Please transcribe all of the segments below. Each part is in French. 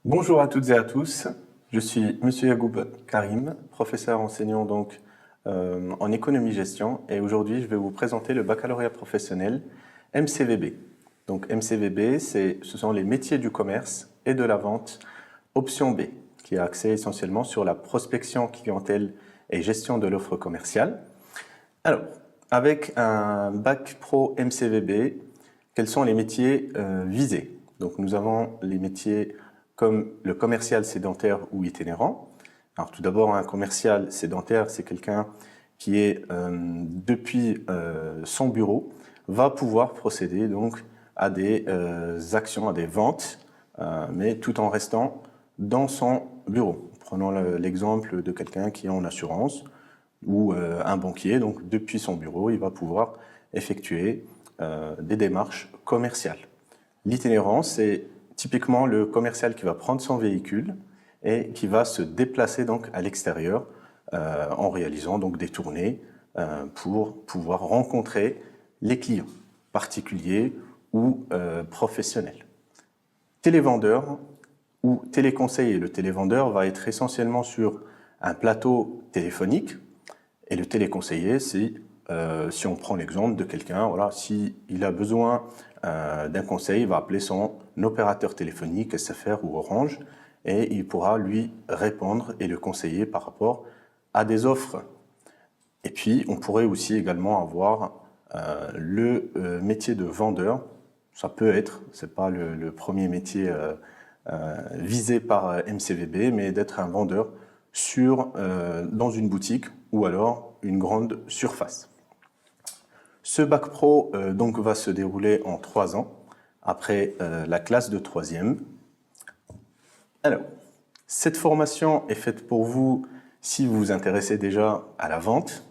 Bonjour à toutes et à tous, je suis Monsieur Yagoub Karim, professeur enseignant en économie-gestion et aujourd'hui je vais vous présenter le baccalauréat professionnel MCVB. Donc MCVB, ce sont les métiers du commerce et de la vente option B, qui est axé essentiellement sur la prospection clientèle et gestion de l'offre commerciale. Alors, avec un bac pro MCVB, quels sont les métiers visés? Donc nous avons les métiers comme le commercial sédentaire ou itinérant. Alors tout d'abord, un commercial sédentaire, c'est quelqu'un qui est depuis son bureau, va pouvoir procéder donc à des actions, à des ventes, mais tout en restant dans son bureau. Prenons l'exemple de quelqu'un qui est en assurance ou un banquier, donc depuis son bureau, il va pouvoir effectuer des démarches commerciales. L'itinérant, c'est typiquement le commercial qui va prendre son véhicule et qui va se déplacer donc à l'extérieur en réalisant donc des tournées pour pouvoir rencontrer les clients, particuliers ou professionnels. Télévendeur ou téléconseiller. Le télévendeur va être essentiellement sur un plateau téléphonique et le téléconseiller, c'est si on prend l'exemple de quelqu'un, voilà, s'il a besoin d'un conseil, il va appeler son opérateur téléphonique, SFR ou Orange, et il pourra lui répondre et le conseiller par rapport à des offres. Et puis, on pourrait aussi également avoir le métier de vendeur. Ça peut être, ce n'est pas le premier métier visé par MCVB, mais d'être un vendeur dans une boutique ou alors une grande surface. Ce bac pro donc, va se dérouler en 3 ans, après la classe de 3e. Alors, cette formation est faite pour vous si vous vous intéressez déjà à la vente,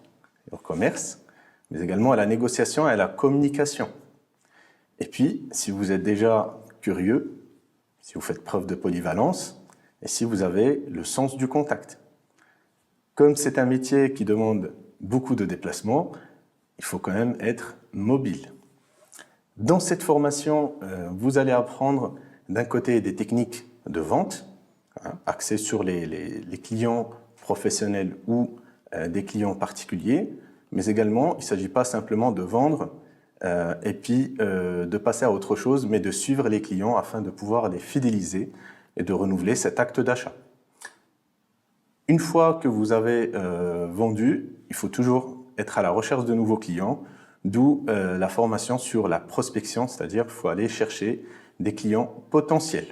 au commerce, mais également à la négociation et à la communication. Et puis, si vous êtes déjà curieux, si vous faites preuve de polyvalence, et si vous avez le sens du contact. Comme c'est un métier qui demande beaucoup de déplacements, il faut quand même être mobile. Dans cette formation, vous allez apprendre d'un côté des techniques de vente, axées sur les clients professionnels ou des clients particuliers, mais également, il ne s'agit pas simplement de vendre et puis de passer à autre chose, mais de suivre les clients afin de pouvoir les fidéliser et de renouveler cet acte d'achat. Une fois que vous avez vendu, il faut toujours être à la recherche de nouveaux clients, d'où la formation sur la prospection, c'est-à-dire qu'il faut aller chercher des clients potentiels.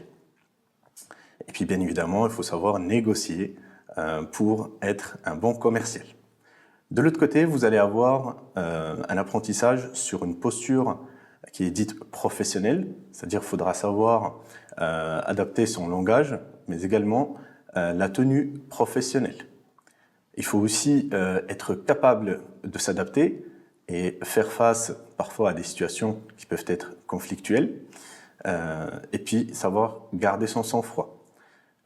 Et puis bien évidemment, il faut savoir négocier pour être un bon commercial. De l'autre côté, vous allez avoir un apprentissage sur une posture qui est dite professionnelle, c'est-à-dire qu'il faudra savoir adapter son langage, mais également la tenue professionnelle. Il faut aussi être capable de s'adapter et faire face parfois à des situations qui peuvent être conflictuelles, et puis savoir garder son sang-froid.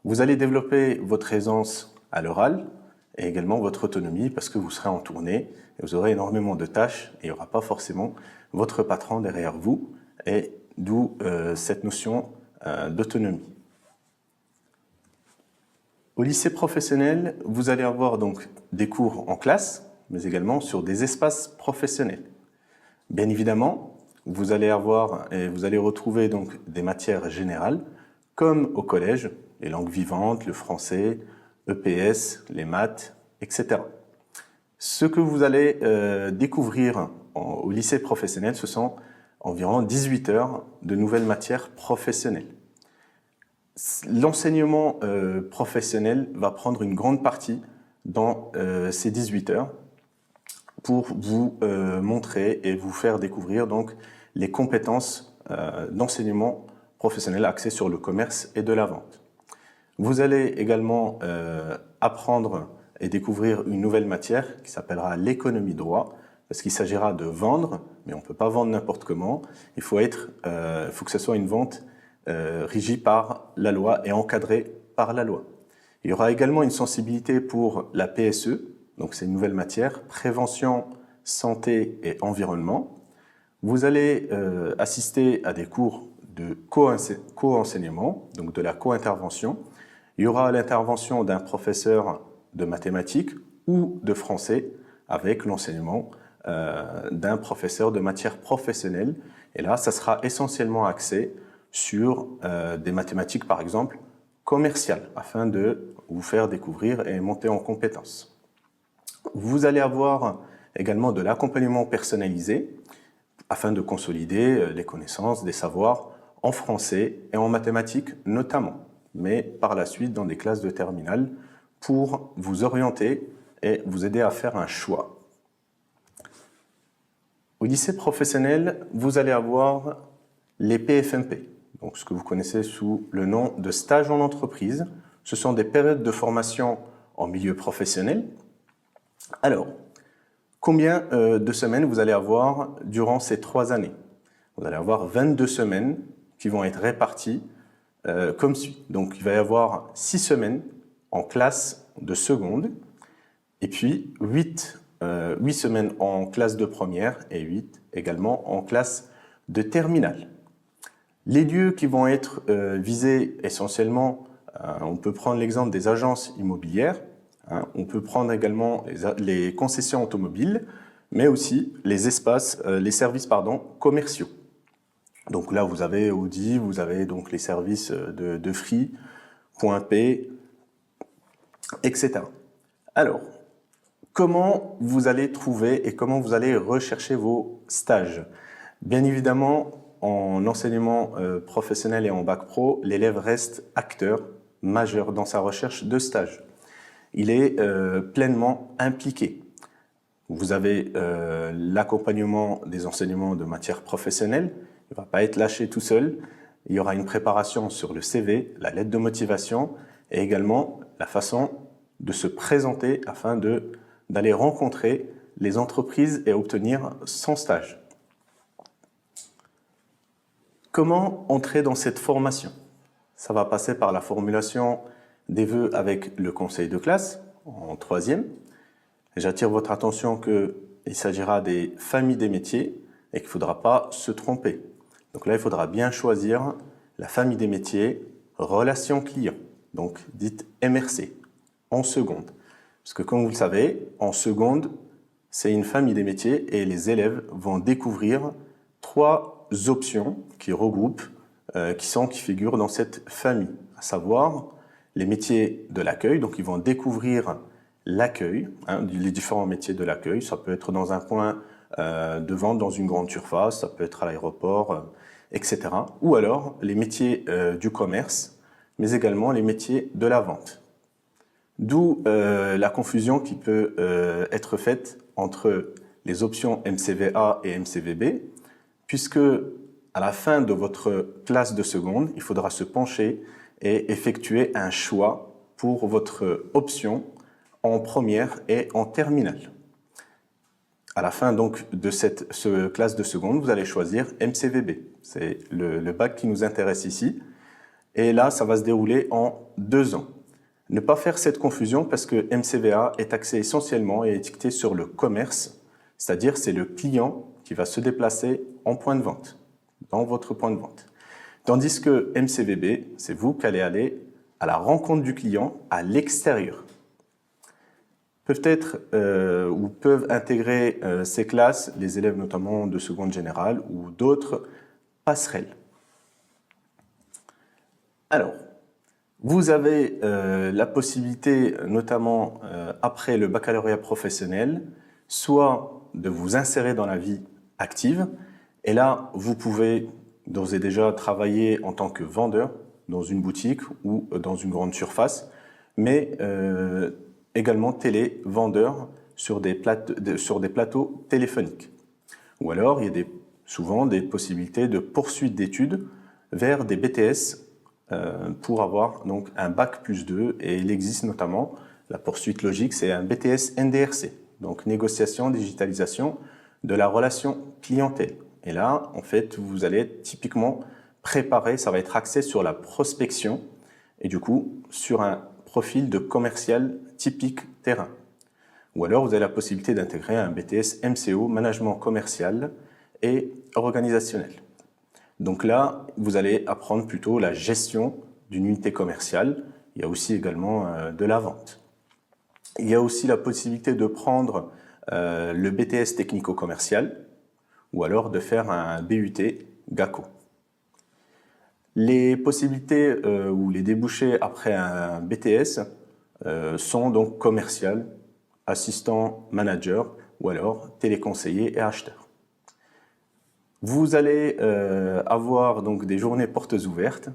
Vous allez développer votre aisance à l'oral et également votre autonomie parce que vous serez en tournée et vous aurez énormément de tâches et il n'y aura pas forcément votre patron derrière vous, et d'où cette notion d'autonomie. Au lycée professionnel, vous allez avoir donc des cours en classe, mais également sur des espaces professionnels. Bien évidemment, vous allez avoir et vous allez retrouver donc des matières générales, comme au collège, les langues vivantes, le français, EPS, les maths, etc. Ce que vous allez découvrir au lycée professionnel, ce sont environ 18 heures de nouvelles matières professionnelles. L'enseignement professionnel va prendre une grande partie dans ces 18 heures pour vous montrer et vous faire découvrir donc les compétences d'enseignement professionnel axées sur le commerce et de la vente. Vous allez également apprendre et découvrir une nouvelle matière qui s'appellera l'économie droit, parce qu'il s'agira de vendre, mais on ne peut pas vendre n'importe comment. Il faut que ce soit une vente régie par la loi et encadrée par la loi. Il y aura également une sensibilité pour la PSE, donc c'est une nouvelle matière, prévention, santé et environnement. Vous allez assister à des cours de co-enseignement, donc de la co-intervention. Il y aura l'intervention d'un professeur de mathématiques ou de français avec l'enseignement d'un professeur de matière professionnelle. Et là, ça sera essentiellement axé sur des mathématiques, par exemple, commerciales, afin de vous faire découvrir et monter en compétences. Vous allez avoir également de l'accompagnement personnalisé afin de consolider les connaissances, des savoirs en français et en mathématiques notamment, mais par la suite dans des classes de terminale pour vous orienter et vous aider à faire un choix. Au lycée professionnel, vous allez avoir les PFMP, donc ce que vous connaissez sous le nom de stage en entreprise. Ce sont des périodes de formation en milieu professionnel. Alors, combien de semaines vous allez avoir durant ces 3 années? Vous allez avoir 22 semaines qui vont être réparties comme suit. Donc, il va y avoir 6 semaines en classe de seconde et puis 8 semaines en classe de première et 8 également en classe de terminale. Les lieux qui vont être visés essentiellement, on peut prendre l'exemple des agences immobilières, on peut prendre également les concessions automobiles, mais aussi les espaces, les services commerciaux. Donc là, vous avez Audi, vous avez donc les services de Free, Point P, etc. Alors, comment vous allez trouver et comment vous allez rechercher vos stages? Bien évidemment, en enseignement professionnel et en bac pro, l'élève reste acteur majeur dans sa recherche de stage. Il est pleinement impliqué. Vous avez l'accompagnement des enseignements de matière professionnelle. Il ne va pas être lâché tout seul. Il y aura une préparation sur le CV, la lettre de motivation et également la façon de se présenter afin d'aller rencontrer les entreprises et obtenir son stage. Comment entrer dans cette formation? Ça va passer par la formulation des vœux avec le conseil de classe en 3e. J'attire votre attention qu'il s'agira des familles des métiers et qu'il ne faudra pas se tromper. Donc là, il faudra bien choisir la famille des métiers, relation client, donc dite MRC, en seconde. Parce que comme vous le savez, en seconde, c'est une famille des métiers et les élèves vont découvrir 3 options qui regroupent, qui figurent dans cette famille, à savoir les métiers de l'accueil, donc ils vont découvrir l'accueil, les différents métiers de l'accueil. Ça peut être dans un point de vente dans une grande surface, ça peut être à l'aéroport, etc. Ou alors les métiers du commerce, mais également les métiers de la vente. D'où la confusion qui peut être faite entre les options MCVA et MCVB, puisque à la fin de votre classe de seconde, il faudra se pencher et effectuer un choix pour votre option en première et en terminale. À la fin donc de cette classe de seconde, vous allez choisir MCVB. C'est le bac qui nous intéresse ici. Et là, ça va se dérouler en 2 ans. Ne pas faire cette confusion parce que MCVA est axé essentiellement et étiqueté sur le commerce, c'est-à-dire c'est le client qui va se déplacer en point de vente, dans votre point de vente. Tandis que MCVB, c'est vous qui allez aller à la rencontre du client à l'extérieur. Peuvent intégrer ces classes les élèves notamment de seconde générale ou d'autres passerelles. Alors, vous avez la possibilité, notamment après le baccalauréat professionnel, soit de vous insérer dans la vie active, et là, vous pouvez d'ores et déjà travailler en tant que vendeur dans une boutique ou dans une grande surface, mais également télévendeur sur des plateaux téléphoniques. Ou alors, il y a souvent des possibilités de poursuite d'études vers des BTS pour avoir donc un bac plus 2, et il existe notamment, la poursuite logique, c'est un BTS NDRC, donc négociation, digitalisation de la relation clientèle. Et là, en fait, vous allez être typiquement préparé, ça va être axé sur la prospection et du coup sur un profil de commercial typique terrain. Ou alors, vous avez la possibilité d'intégrer un BTS MCO, management commercial et organisationnel. Donc là, vous allez apprendre plutôt la gestion d'une unité commerciale. Il y a aussi également de la vente. Il y a aussi la possibilité de prendre le BTS technico-commercial ou alors de faire un BUT GACO. Les possibilités ou les débouchés après un BTS sont donc commercial, assistant manager ou alors téléconseiller et acheteur. Vous allez avoir donc des journées portes ouvertes